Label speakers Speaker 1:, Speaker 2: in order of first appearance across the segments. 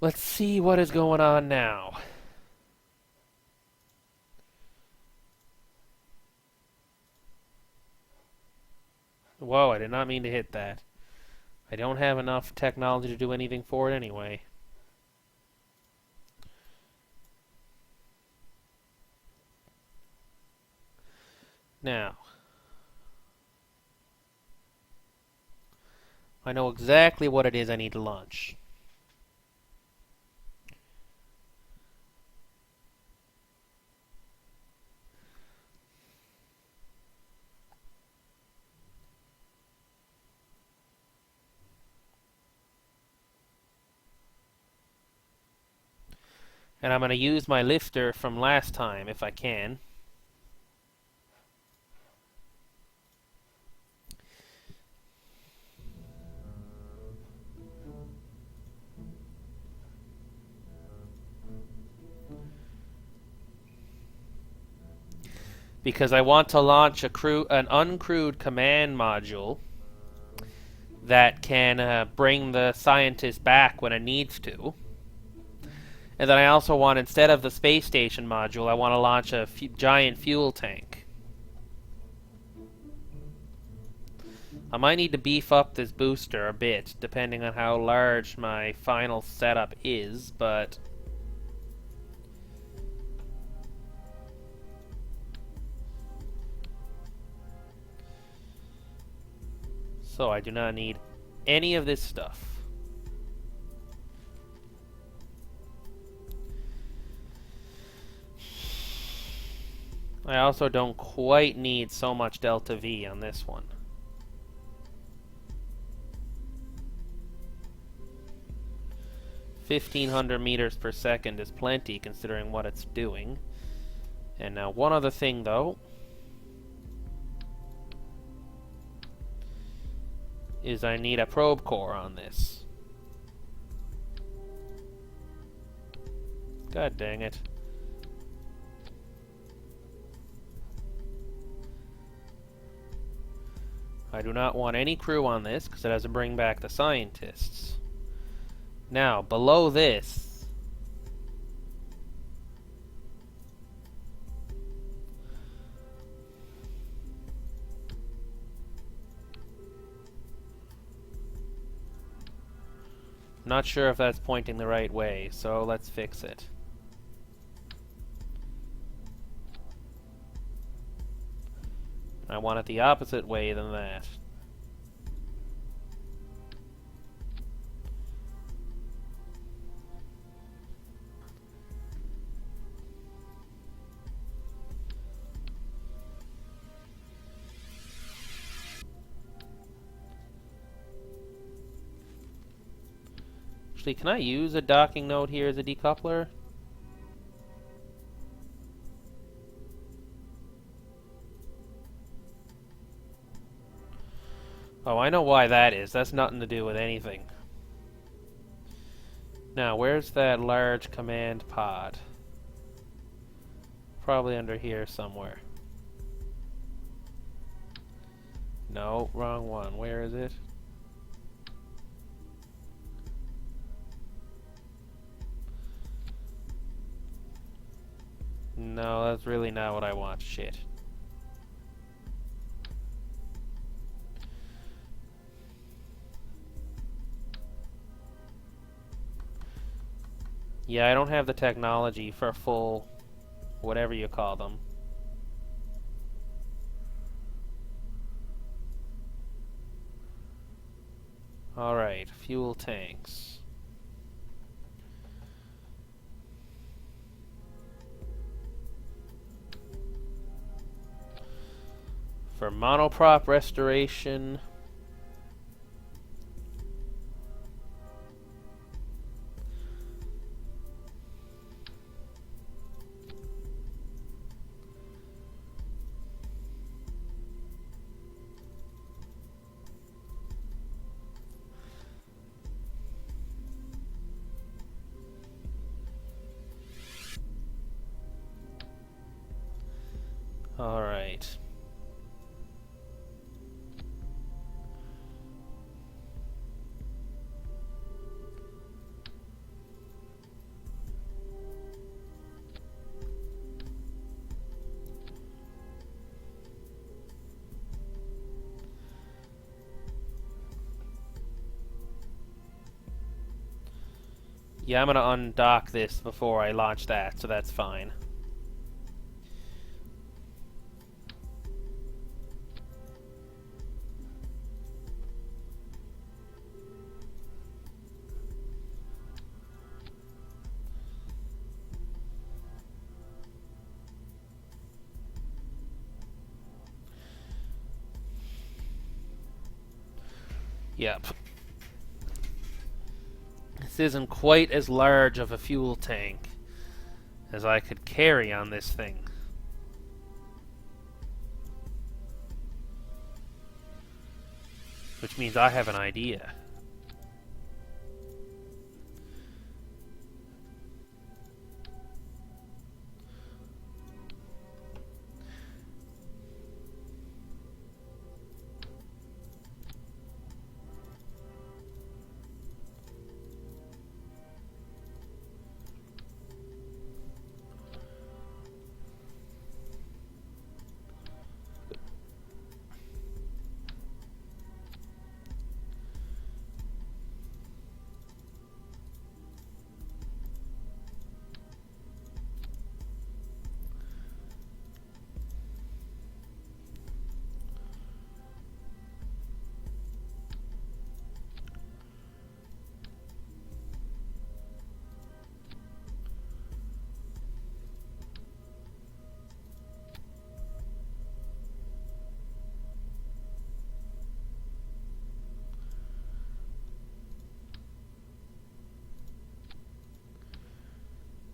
Speaker 1: Let's see what is going on now. Whoa, I did not mean to hit that. I don't have enough technology to do anything for it anyway. Now, I know exactly what it is I need to launch. And I'm going to use my lifter from last time if I can. Because I want to launch an uncrewed command module that can bring the scientist back when it needs to. And then I also want, instead of the space station module, I want to launch a giant fuel tank. I might need to beef up this booster a bit, depending on how large my final setup is, but... So I do not need any of this stuff. I also don't quite need so much delta V on this one. (1500 meters per second) is plenty considering what it's doing. And now one other thing though is I need a probe core on this. God dang it. I do not want any crew on this because it has to bring back the scientists. Now, below this, not sure if that's pointing the right way, so let's fix it. I want it the opposite way than that. Actually, can I use a docking node here as a decoupler? Oh, I know why that is. That's nothing to do with anything. Now, where's that large command pod? Probably under here somewhere. No, wrong one. Where is it? No, that's really not what I want. Shit. Yeah, I don't have the technology for full... whatever you call them. Alright, fuel tanks. For monoprop restoration... Alright. Yeah, I'm gonna undock this before I launch that, so that's fine. Yep. This isn't quite as large of a fuel tank as I could carry on this thing. Which means I have an idea.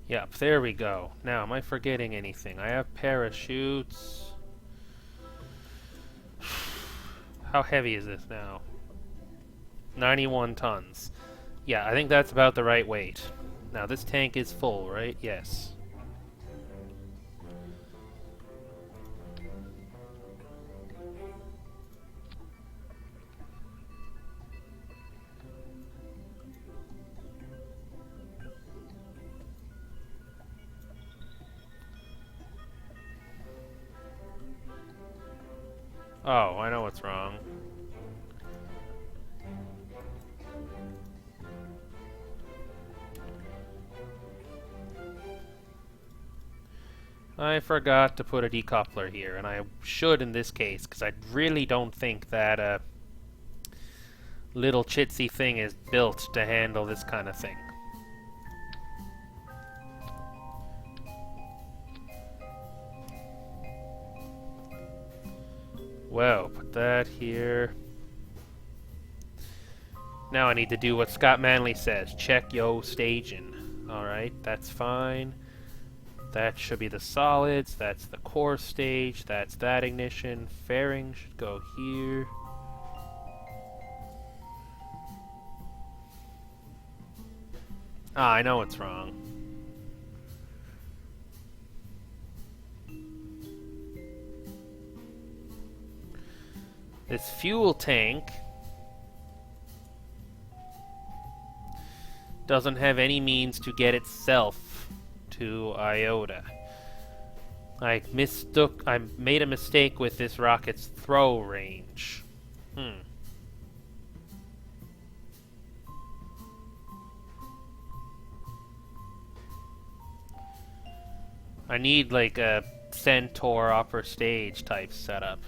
Speaker 1: Yep, there we go. Now, am I forgetting anything? I have parachutes. How heavy is this now? 91 tons. Yeah, I think that's about the right weight. Now, this tank is full, right? Yes. Oh, I know what's wrong. I forgot to put a decoupler here, and I should in this case, because I really don't think that little chitsy thing is built to handle this kind of thing. Well, put that here. Now I need to do what Scott Manley says. Check yo staging. Alright, that's fine. That should be the solids. That's the core stage. That's that ignition. Fairing should go here. Ah, I know what's wrong. This fuel tank doesn't have any means to get itself to Iota. I made a mistake with this rocket's throw range. I need like a Centaur upper stage type setup.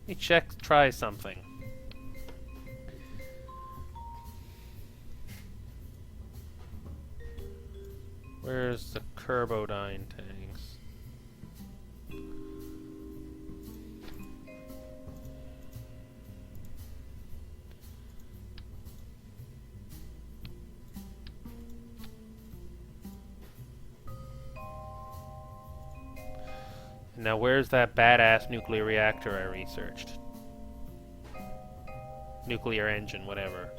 Speaker 1: Let me try something. Where's the Kerbodyne tanks? Now where's that badass nuclear reactor I researched? Nuclear engine, whatever.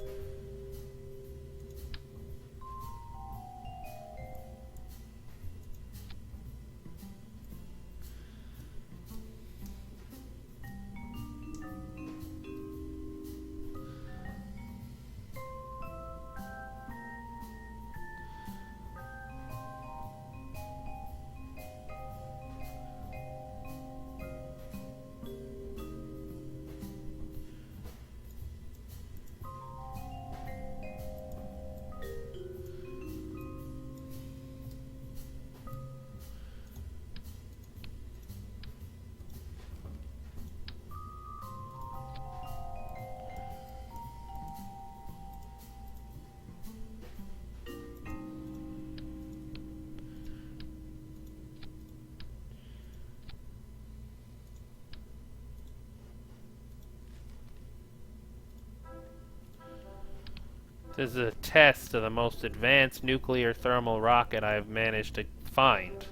Speaker 1: This is a test of the most advanced nuclear thermal rocket I've managed to find.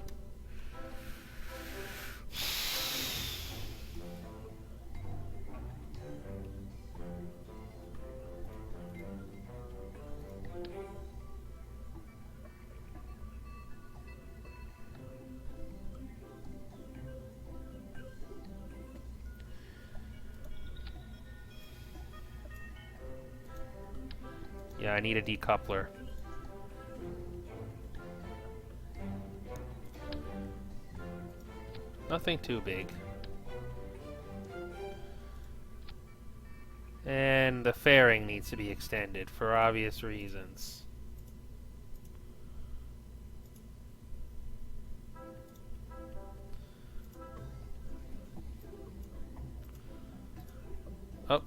Speaker 1: Yeah, I need a decoupler. Nothing too big. And the fairing needs to be extended for obvious reasons. Oh.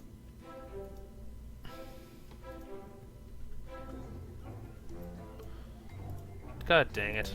Speaker 1: God dang it.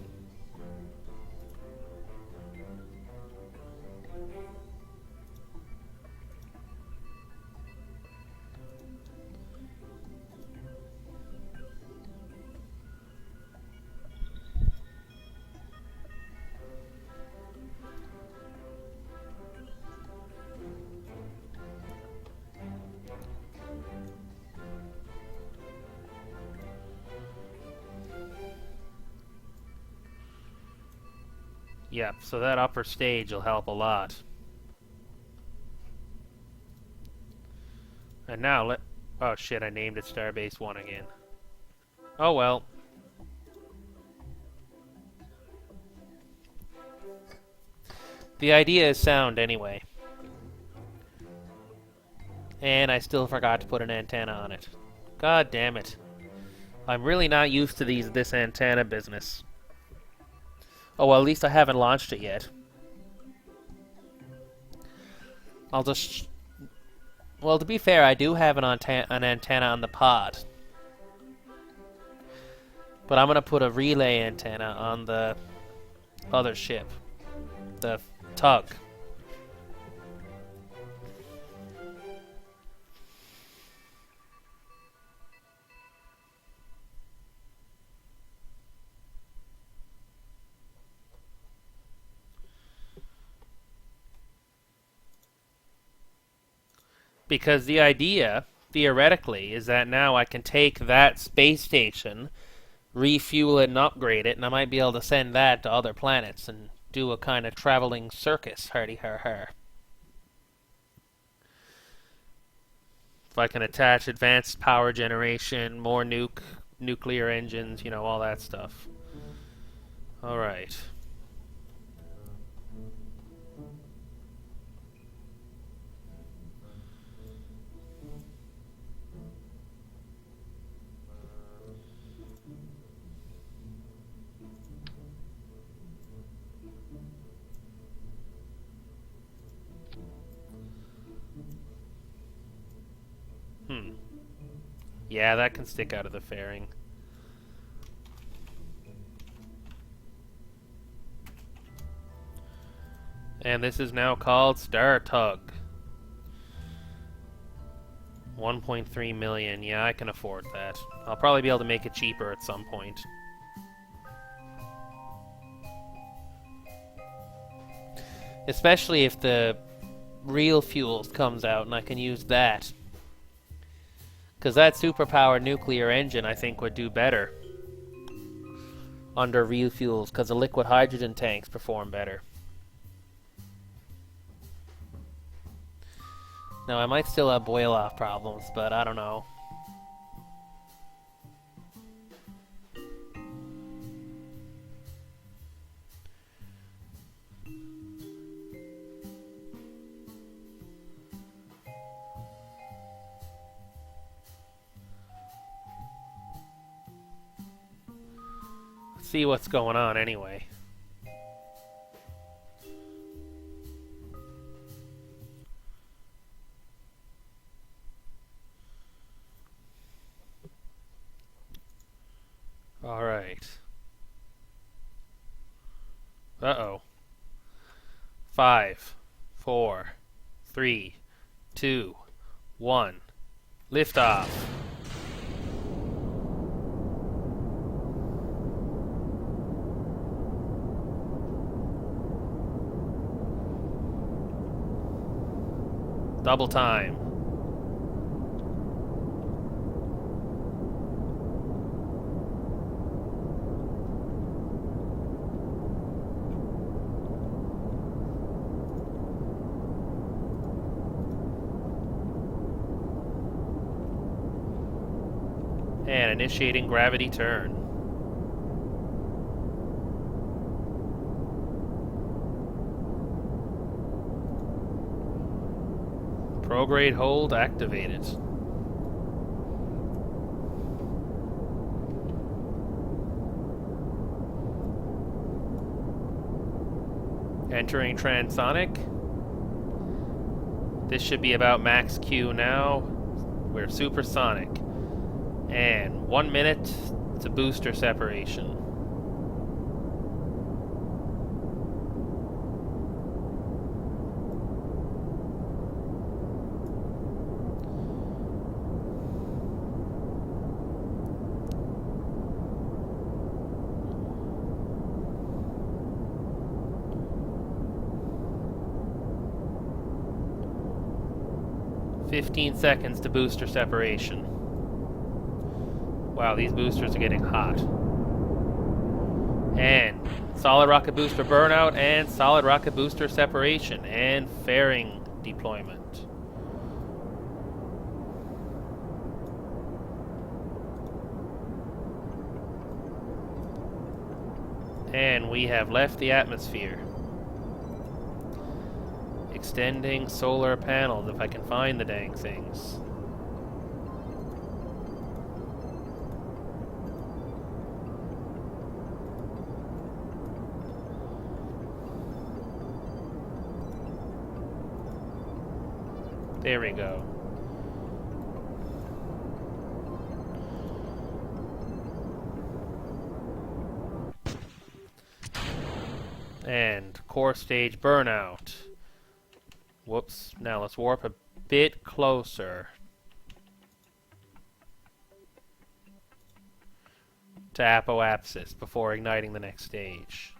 Speaker 1: Yep, so that upper stage will help a lot. And now let... Oh shit, I named it Starbase 1 again. Oh well. The idea is sound anyway. And I still forgot to put an antenna on it. God damn it. I'm really not used to this antenna business. Oh, well, at least I haven't launched it yet. I'll just... Well, to be fair, I do have an antenna on the pod. But I'm going to put a relay antenna on the other ship. The tug. Because the idea, theoretically, is that now I can take that space station, refuel it and upgrade it, and I might be able to send that to other planets and do a kind of traveling circus, hardy-har-har. If I can attach advanced power generation, more nuclear engines, you know, all that stuff. Alright. Yeah, that can stick out of the fairing. And this is now called Startug. 1.3 million. Yeah, I can afford that. I'll probably be able to make it cheaper at some point. Especially if the real fuels comes out and I can use that. Because that superpowered nuclear engine, I think, would do better under real fuels, because the liquid hydrogen tanks perform better. Now, I might still have boil-off problems, but I don't know. See what's going on anyway. All right. Uh-oh. 5, 4, 3, 2, 1. Liftoff. Double time. And initiating gravity turn. Prograde hold activated. Entering transonic. This should be about max Q now. We're supersonic. And 1 minute to booster separation. "15 seconds to booster separation." Wow, these boosters are getting hot. And solid rocket booster burnout and solid rocket booster separation and fairing deployment. And we have left the atmosphere. Extending solar panels, if I can find the dang things. There we go. And core stage burnout. Whoops. Now let's warp a bit closer to apoapsis before igniting the next stage.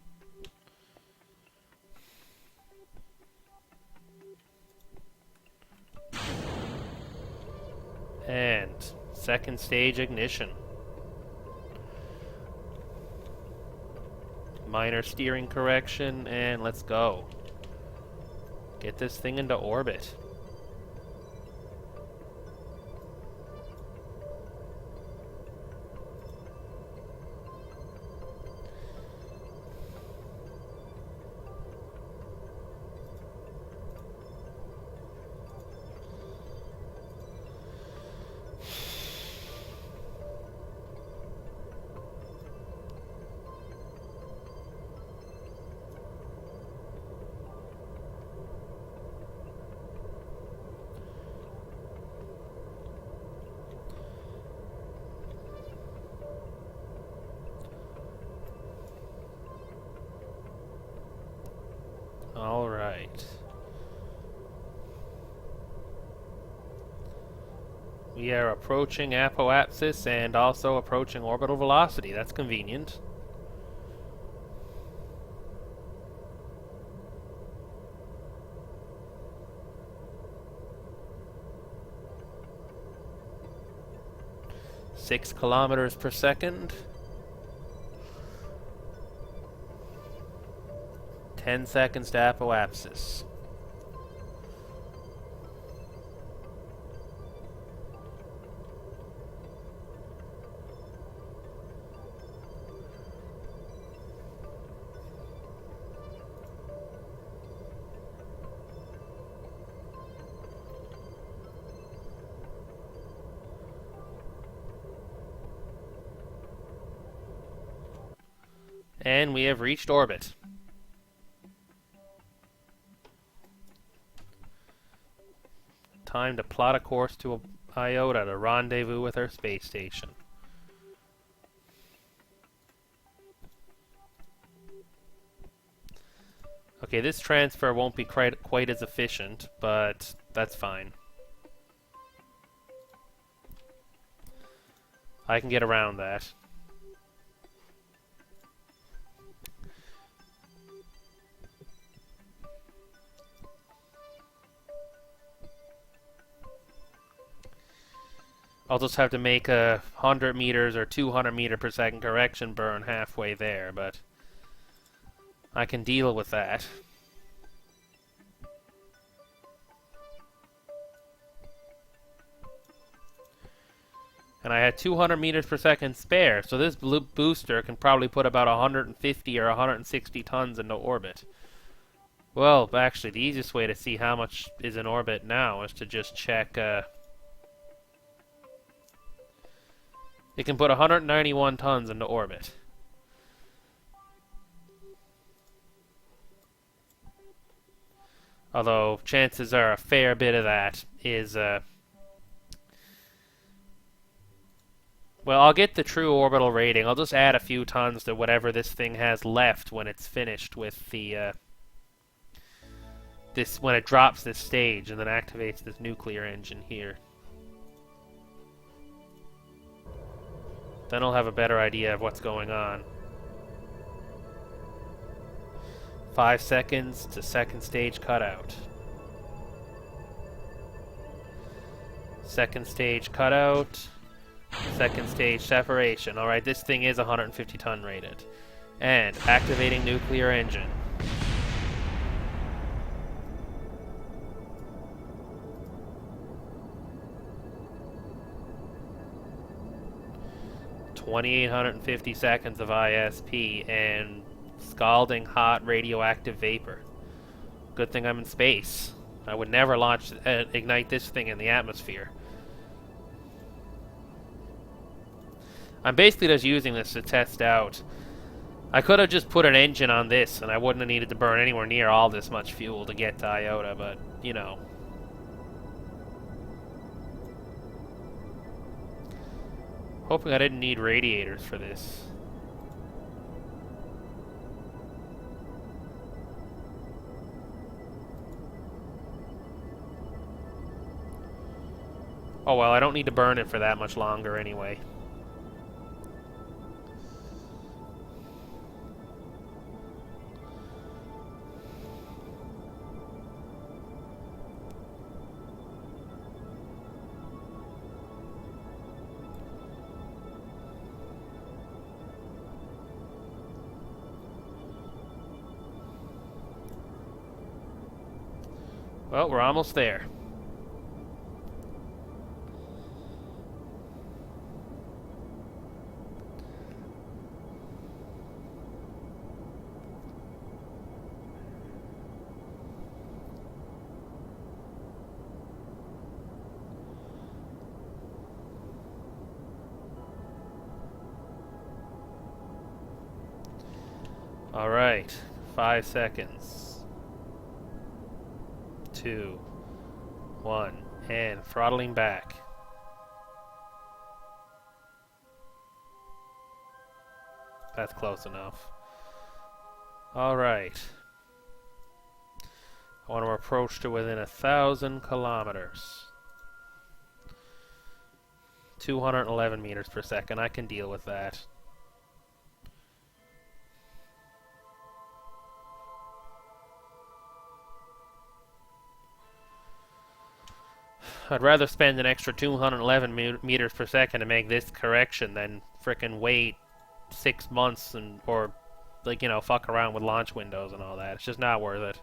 Speaker 1: And second stage ignition. Minor steering correction, and let's go. Get this thing into orbit. All right. We are approaching apoapsis and also approaching orbital velocity. That's convenient. Six kilometers per second. 10 seconds to apoapsis. And we have reached orbit. Time to plot a course to Iota to rendezvous with our space station. Okay, this transfer won't be quite as efficient, but that's fine. I can get around that. I'll just have to make a 100 meters or 200 meter per second correction burn halfway there, but I can deal with that. And I had 200 meters per second spare, so this booster can probably put about 150 or 160 tons into orbit. Well, actually, the easiest way to see how much is in orbit now is to just check. It can put 191 tons into orbit. Although, chances are a fair bit of that is... well, I'll get the true orbital rating. I'll just add a few tons to whatever this thing has left when it's finished with the... when it drops this stage and then activates this nuclear engine here. Then I'll have a better idea of what's going on. 5 seconds to second stage cutout. Second stage cutout. Second stage separation. Alright, this thing is 150 ton rated. And activating nuclear engine. $2,850 seconds of ISP and scalding hot radioactive vapor. Good thing I'm in space. I would never ignite this thing in the atmosphere. I'm basically just using this to test out. I could have just put an engine on this and I wouldn't have needed to burn anywhere near all this much fuel to get to Iota, but, you know. Hoping I didn't need radiators for this. Oh well, I don't need to burn it for that much longer anyway. Well, we're almost there. All right, 5 seconds. 2, 1, and throttling back. That's close enough. All right. I want to approach to within 1,000 kilometers. 211 meters per second. I can deal with that. I'd rather spend an extra 211 meters per second to make this correction than frickin' wait 6 months or, like, you know, fuck around with launch windows and all that. It's just not worth it.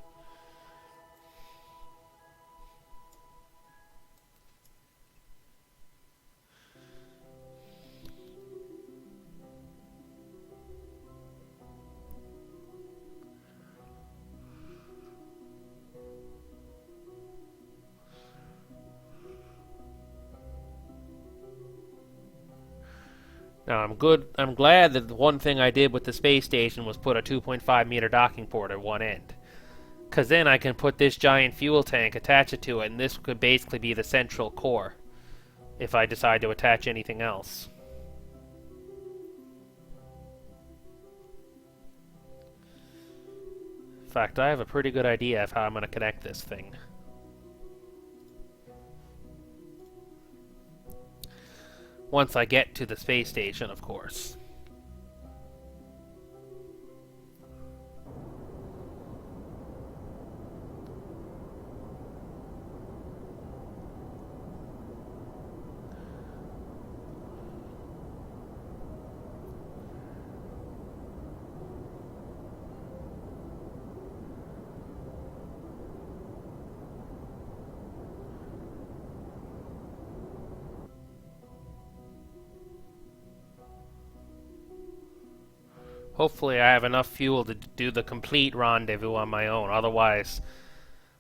Speaker 1: Now, I'm glad that the one thing I did with the space station was put a 2.5 meter docking port at one end. Because then I can put this giant fuel tank, attach it to it, and this could basically be the central core if I decide to attach anything else. In fact, I have a pretty good idea of how I'm going to connect this thing. Once I get to the space station, of course. Hopefully I have enough fuel to do the complete rendezvous on my own. Otherwise,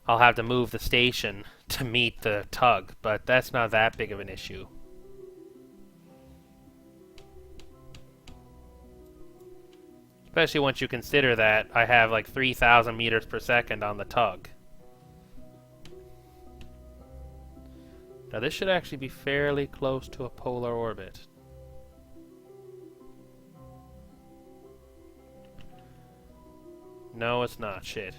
Speaker 1: I'll have to move the station to meet the tug, but that's not that big of an issue. Especially once you consider that I have like 3,000 meters per second on the tug. Now this should actually be fairly close to a polar orbit. No, it's not. Shit.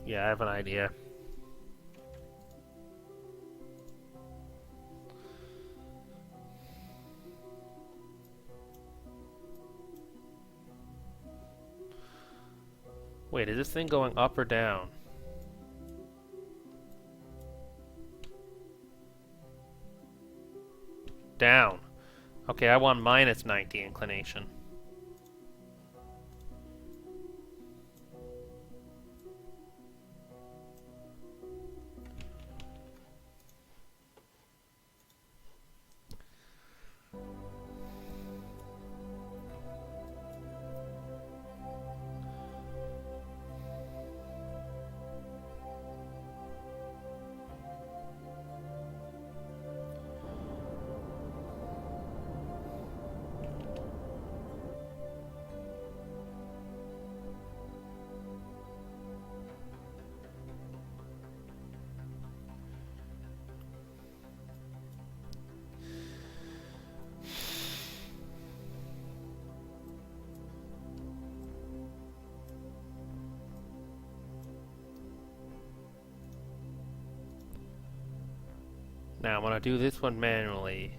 Speaker 1: Yeah, I have an idea. Wait, is this thing going up or down? Down. Okay, I want minus 90 inclination. Now I'm gonna do this one manually.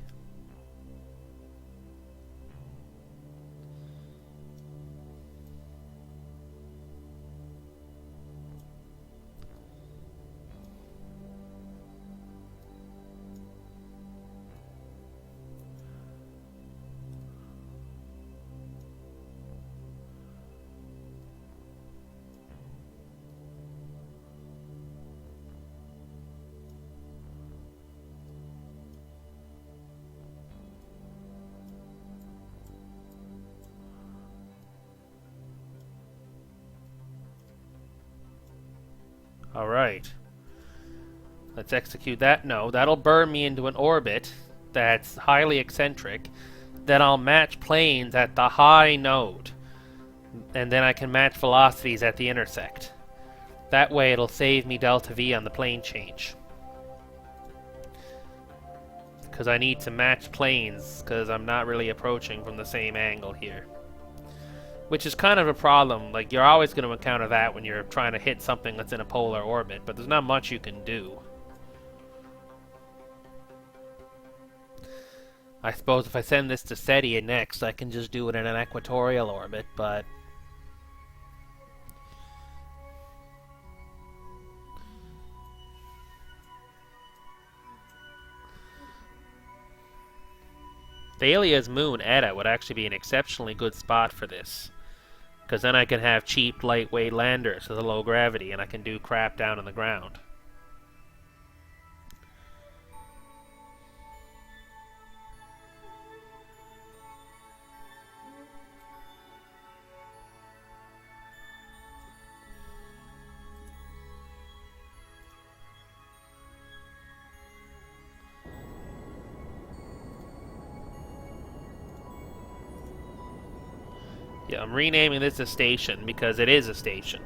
Speaker 1: Alright. Let's execute that. No, that'll burn me into an orbit that's highly eccentric. Then I'll match planes at the high node. And then I can match velocities at the intersect. That way it'll save me delta V on the plane change. Because I need to match planes, because I'm not really approaching from the same angle here. Which is kind of a problem. Like, you're always going to encounter that when you're trying to hit something that's in a polar orbit, but there's not much you can do. I suppose if I send this to SETI next, I can just do it in an equatorial orbit, but... Thalia's moon, Eta, would actually be an exceptionally good spot for this. Because then I can have cheap, lightweight landers with a low gravity, and I can do crap down on the ground. Yeah, I'm renaming this a station because it is a station.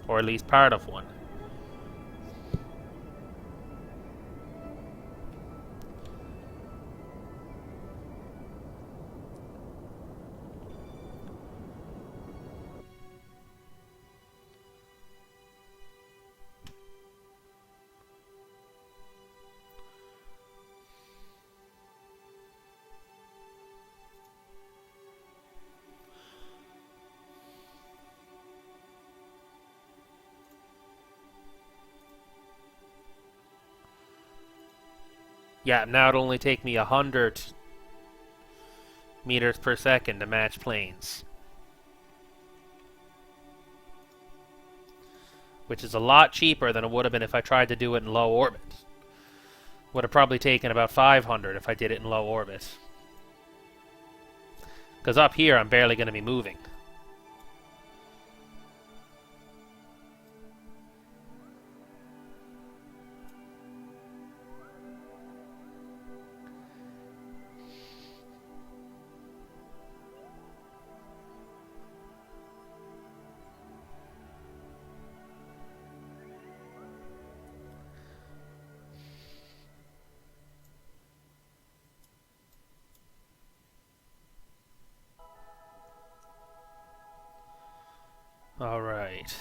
Speaker 1: Or at least part of one. Yeah, now it'll only take me 100 meters per second to match planes. Which is a lot cheaper than it would have been if I tried to do it in low orbit. Would have probably taken about 500 if I did it in low orbit. Because up here I'm barely going to be moving. Alright.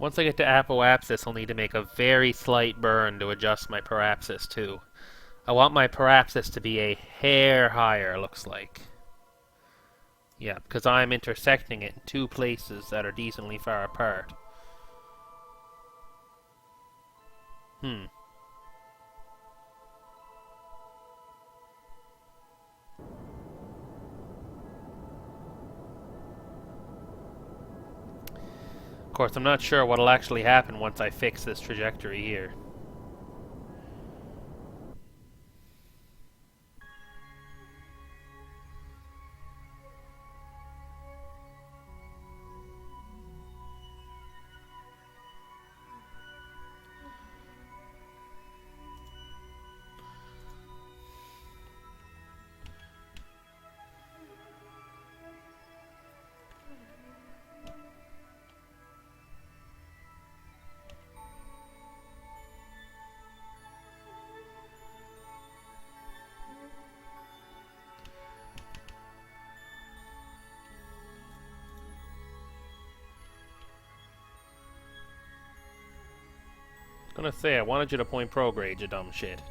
Speaker 1: Once I get to apoapsis, I'll need to make a very slight burn to adjust my parapsis too. I want my parapsis to be a hair higher, looks like. Yeah, because I'm intersecting it in two places that are decently far apart. Of course, I'm not sure what'll actually happen once I fix this trajectory here. I was gonna say, I wanted you to point prograde, you dumb shit.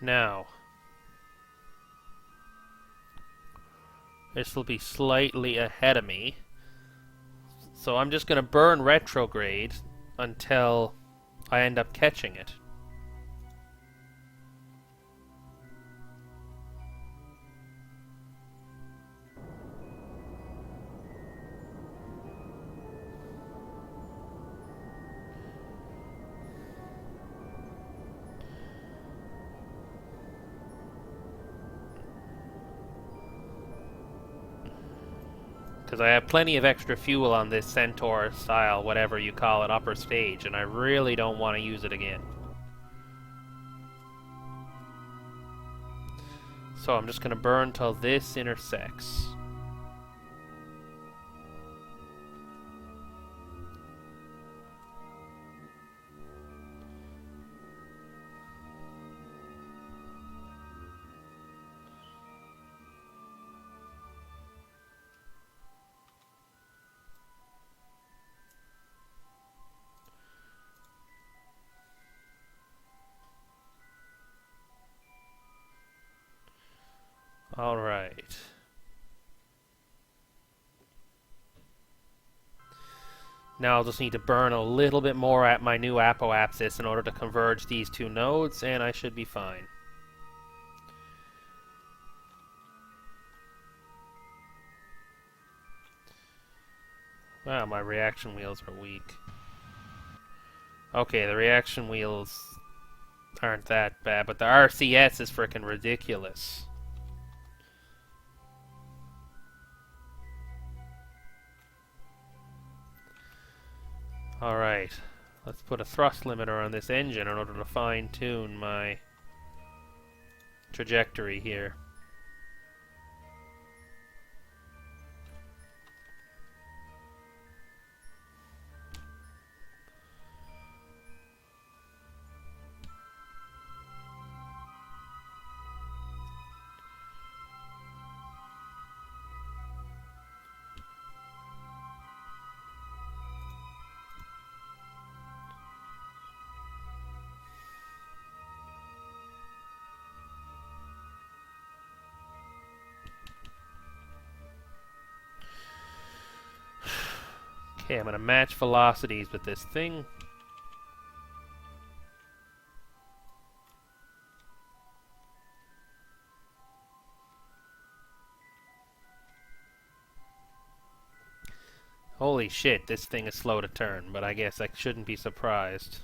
Speaker 1: Now, this will be slightly ahead of me. So I'm just going to burn retrograde until I end up catching it. Because I have plenty of extra fuel on this Centaur style, whatever you call it, upper stage, and I really don't want to use it again. So I'm just going to burn till this intersects. Alright. Now I'll just need to burn a little bit more at my new apoapsis in order to converge these two nodes, and I should be fine. Wow, my reaction wheels are weak. Okay, the reaction wheels aren't that bad, but the RCS is frickin' ridiculous. Alright, let's put a thrust limiter on this engine in order to fine-tune my trajectory here. Okay, I'm going to match velocities with this thing. Holy shit, this thing is slow to turn, but I guess I shouldn't be surprised.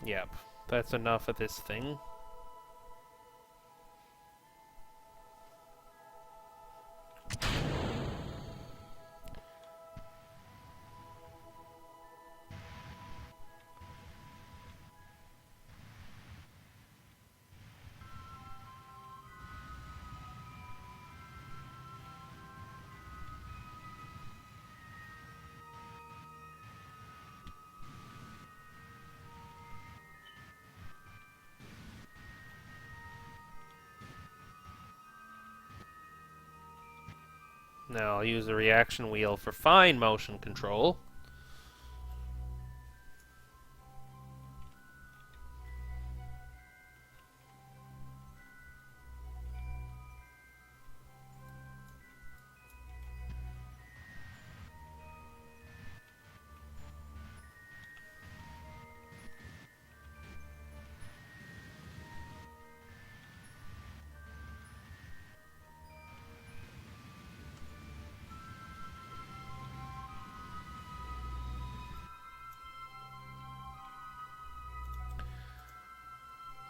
Speaker 1: Yep, that's enough of this thing. Now I'll use the reaction wheel for fine motion control.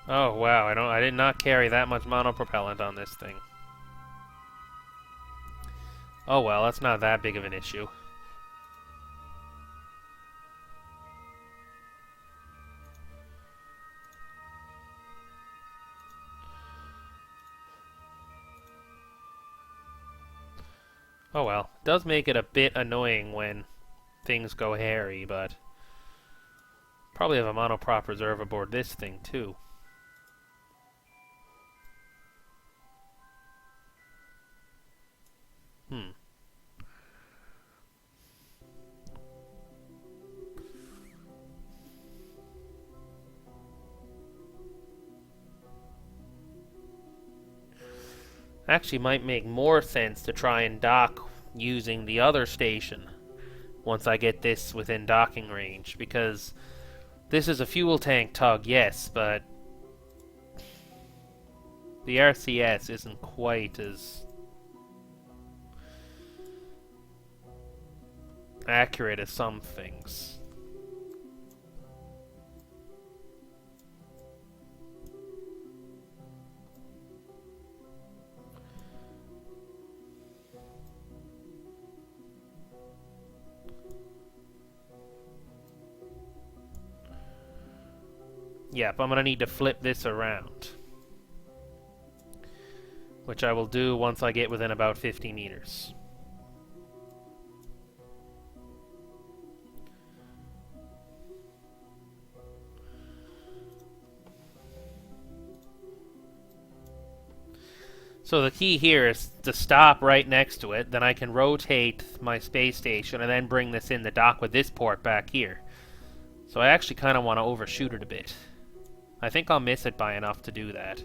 Speaker 1: Oh wow, I did not carry that much monopropellant on this thing. Oh well, that's not that big of an issue. Oh well, it does make it a bit annoying when things go hairy, but probably have a monoprop reserve aboard this thing too. Actually might make more sense to try and dock using the other station once I get this within docking range, because this is a fuel tank tug, yes, but the RCS isn't quite as accurate as some things. Yep, I'm going to need to flip this around, which I will do once I get within about 50 meters. So the key here is to stop right next to it, then I can rotate my space station and then bring this in the dock with this port back here. So I actually kind of want to overshoot it a bit. I think I'll miss it by enough to do that.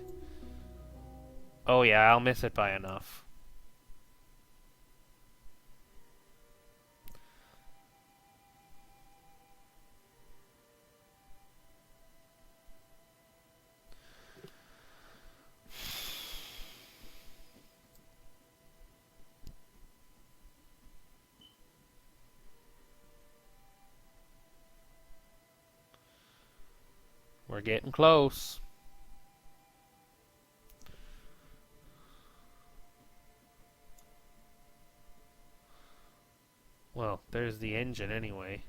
Speaker 1: Oh yeah, I'll miss it by enough. We're getting close. Well, there's the engine anyway.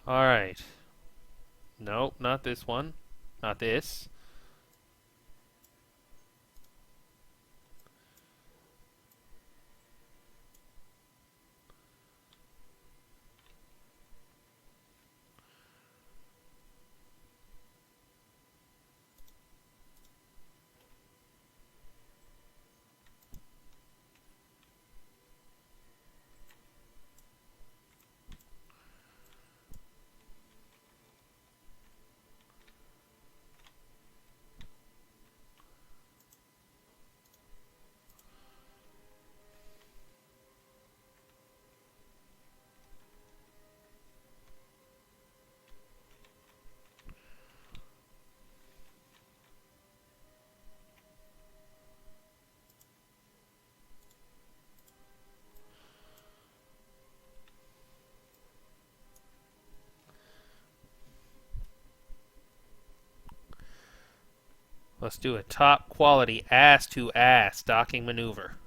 Speaker 1: Alright. Nope, not this one. Not this. Let's do a top quality ass to ass docking maneuver.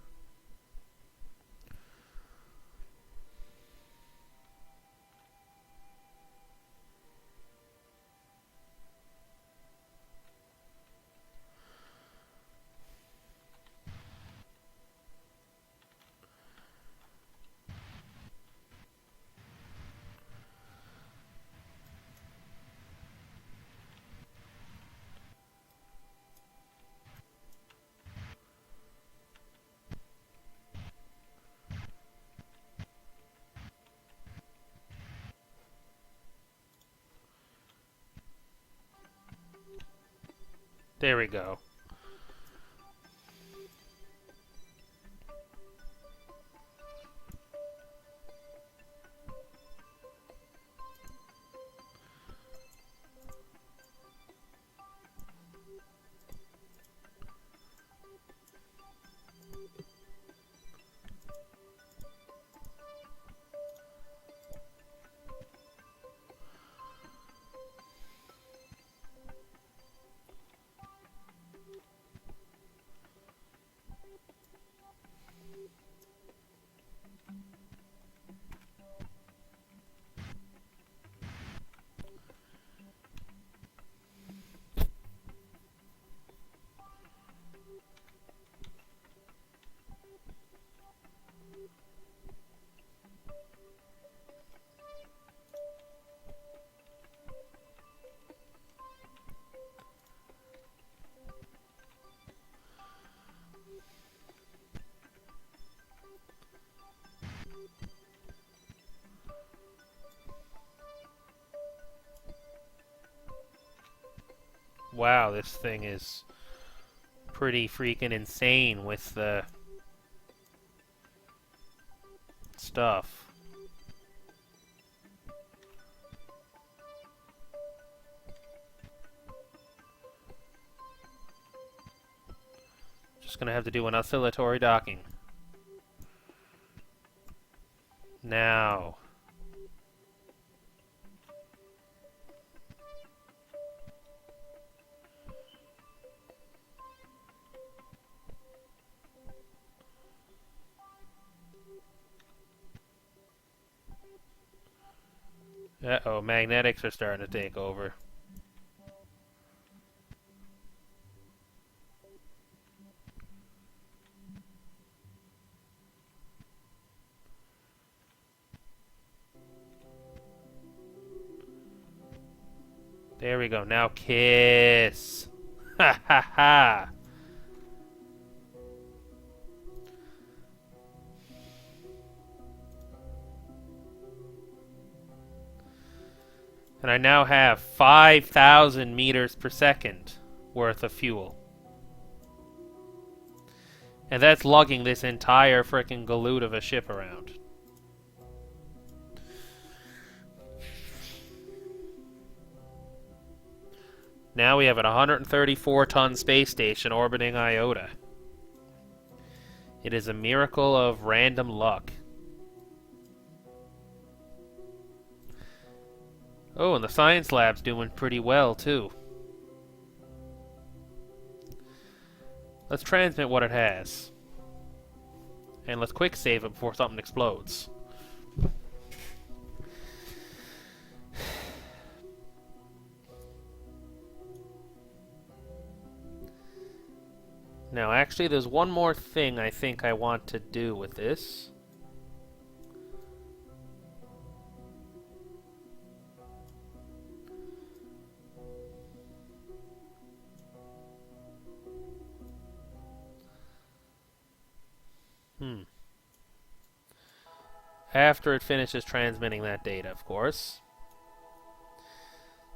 Speaker 1: There we go. Wow, this thing is pretty freaking insane with the stuff. Just gonna have to do an oscillatory docking. Now. Uh-oh, magnetics are starting to take over. There we go. Now kiss. Ha ha ha. And I now have 5,000 meters per second worth of fuel. And that's lugging this entire frickin' galoot of a ship around. Now we have a 134-ton space station orbiting Iota. It is a miracle of random luck. Oh, and the science lab's doing pretty well, too. Let's transmit what it has. And let's quick save it before something explodes. Now, actually, there's one more thing I think I want to do with this. After it finishes transmitting that data, of course.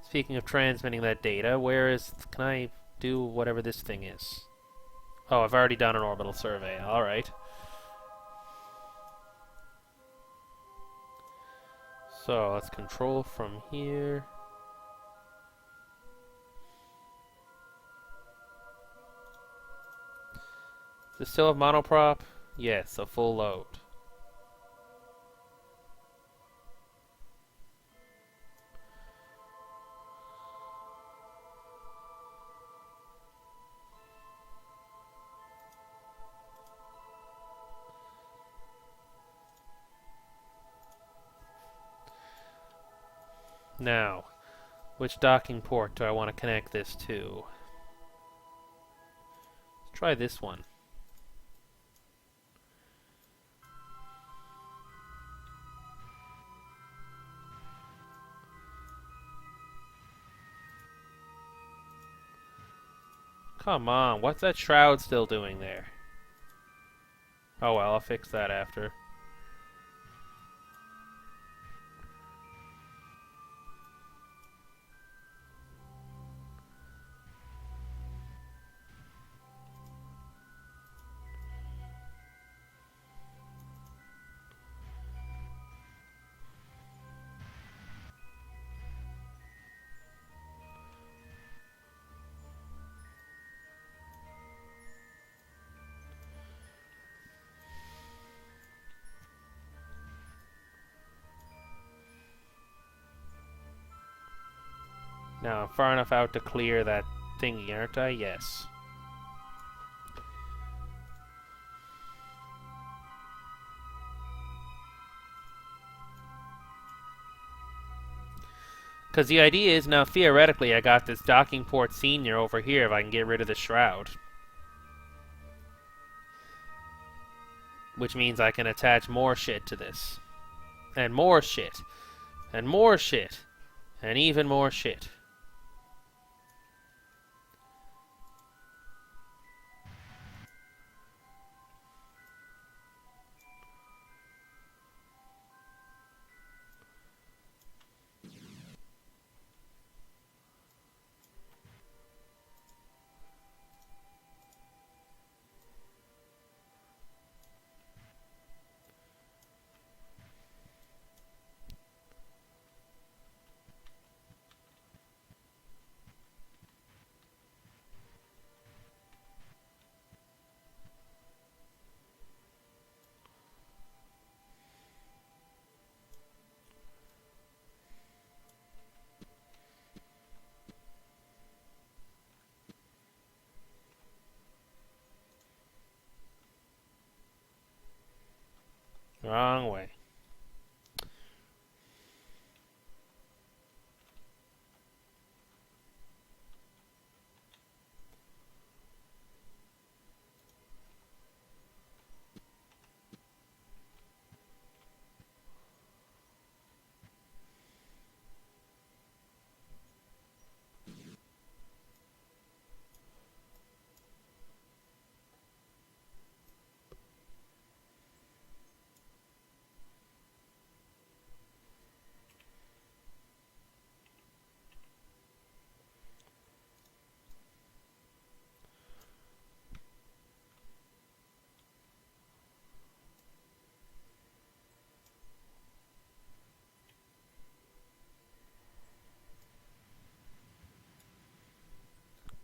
Speaker 1: Speaking of transmitting that data, where is... Can I do whatever this thing is? Oh, I've already done an orbital survey. Alright. So, let's control from here. Does it still have monoprop? Yes, a full load. Now, which docking port do I want to connect this to? Let's try this one. Come on, what's that shroud still doing there? Oh well, I'll fix that after. Now, I'm far enough out to clear that thingy, aren't I? Yes. Because the idea is now, theoretically, I got this docking port senior over here if I can get rid of the shroud. Which means I can attach more shit to this. And more shit. And more shit. And even more shit. Wrong way.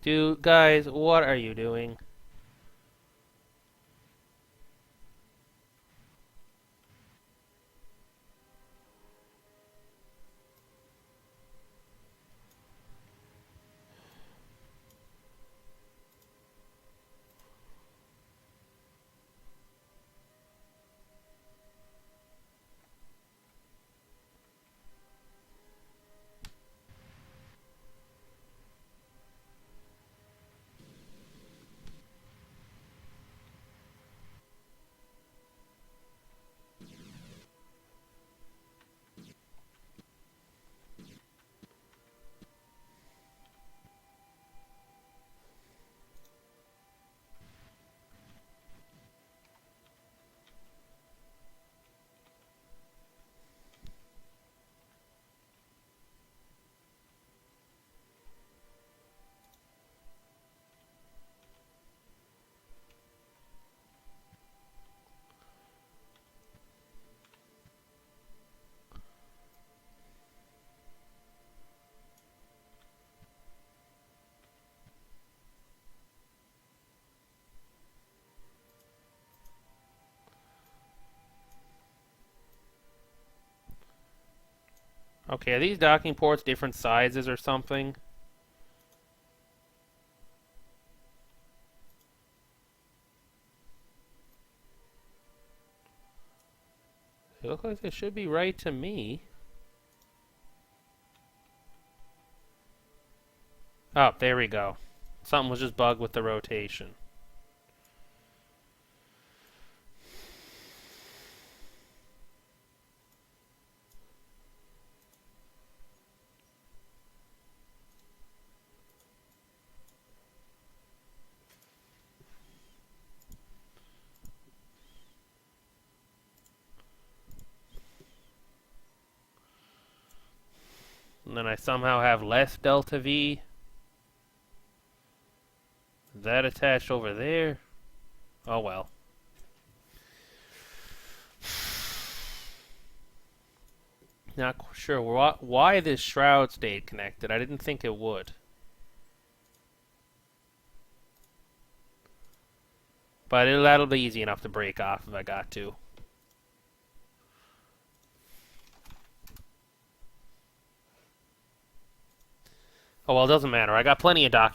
Speaker 1: Dude, guys, what are you doing? Okay, are these docking ports different sizes or something? They look like they should be right to me. Oh, there we go. Something was just bugged with the rotation. And then I somehow have less delta V. Is that attached over there? Oh well. Not sure why this shroud stayed connected. I didn't think it would. But that'll be easy enough to break off if I got to. Oh well, it doesn't matter. I got plenty of documents.